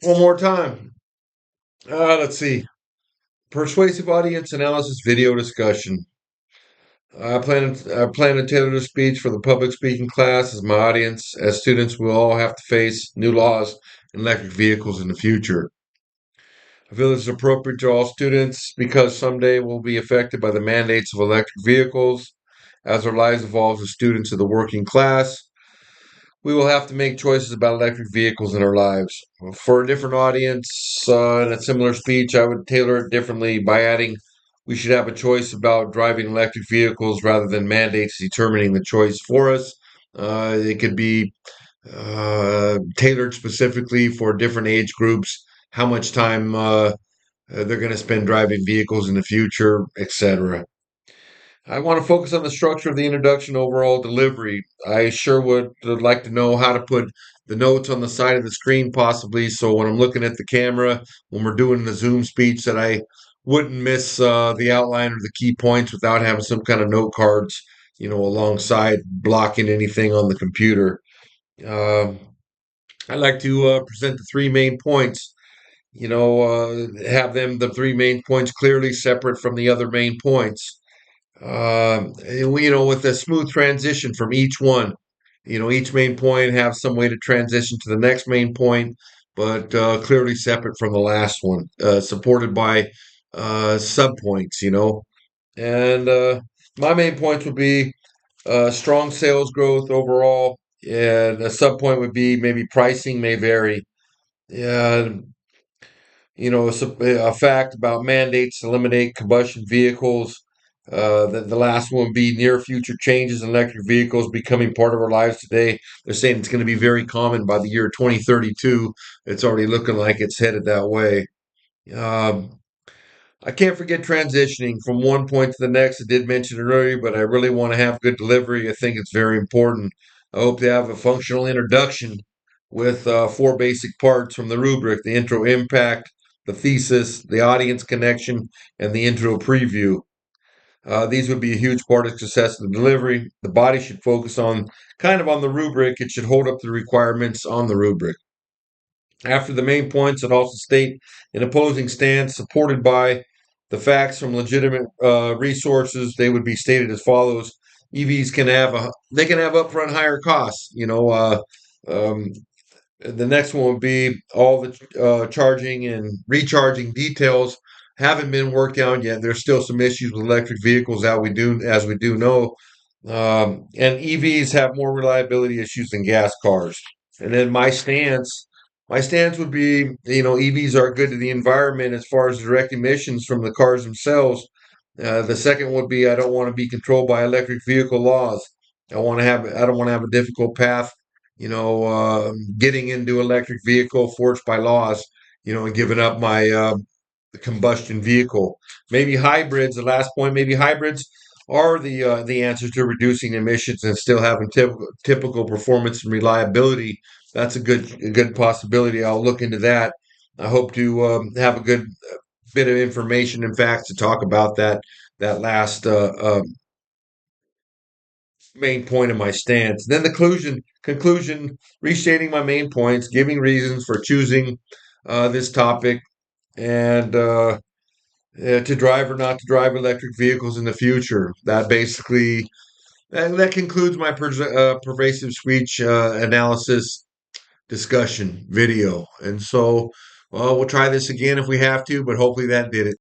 One more time. Let's see. Persuasive audience analysis video discussion. I plan to tailor the speech for the public speaking class as my audience, as students will all have to face new laws in electric vehicles in the future. I feel this is appropriate to all students because someday we'll be affected by the mandates of electric vehicles. As our lives evolve as students of the working class, we will have to make choices about electric vehicles in our lives. For a different audience, in a similar speech, I would tailor it differently by adding, we should have a choice about driving electric vehicles rather than mandates determining the choice for us. It could be tailored specifically for different age groups, how much time they're going to spend driving vehicles in the future, etc. I want to focus on the structure of the introduction overall delivery. I sure would like to know how to put the notes on the side of the screen, possibly, so when I'm looking at the camera, when we're doing the Zoom speech, that I wouldn't miss the outline or the key points without having some kind of note cards, alongside blocking anything on the computer. Um I like to present the three main points. Have them the three main points clearly separate from the other main points, with a smooth transition from each one. Each main point have some way to transition to the next main point, but clearly separate from the last one, supported by subpoints. And my main points would be strong sales growth overall, and a subpoint would be maybe pricing may vary. Yeah, a fact about mandates to eliminate combustion vehicles. The last one would be near future changes in electric vehicles becoming part of our lives today. They're saying it's going to be very common by the year 2032. It's already looking like it's headed that way. Um, I can't forget transitioning from one point to the next. I did mention it earlier, but I really want to have good delivery. I think it's very important. I hope to have a functional introduction with four basic parts from the rubric: the intro impact, the thesis, the audience connection, and the intro preview. These would be a huge part of success of the delivery. The body should focus on kind of on the rubric. It should hold up the requirements on the rubric. After the main points, it also state an opposing stance supported by the facts from legitimate resources. They would be stated as follows: EVs can have upfront higher costs. Um, the next one would be all the charging and recharging details haven't been worked out yet. There's still some issues with electric vehicles as we do know, and EVs have more reliability issues than gas cars. And then my stance would be, EVs are good to the environment as far as direct emissions from the cars themselves. The second would be I don't want to be controlled by electric vehicle laws. I don't want to have a difficult path, getting into electric vehicle forced by laws, and giving up my combustion vehicle. Maybe hybrids. The last point. Maybe hybrids are the answer to reducing emissions and still having typical performance and reliability. That's a good possibility. I'll look into that. I hope to have a good bit of information and facts to talk about that last main point of my stance. Then the conclusion, restating my main points, giving reasons for choosing this topic, and to drive or not to drive electric vehicles in the future. That concludes my pervasive speech analysis discussion video. And so, we'll try this again if we have to, but hopefully that did it.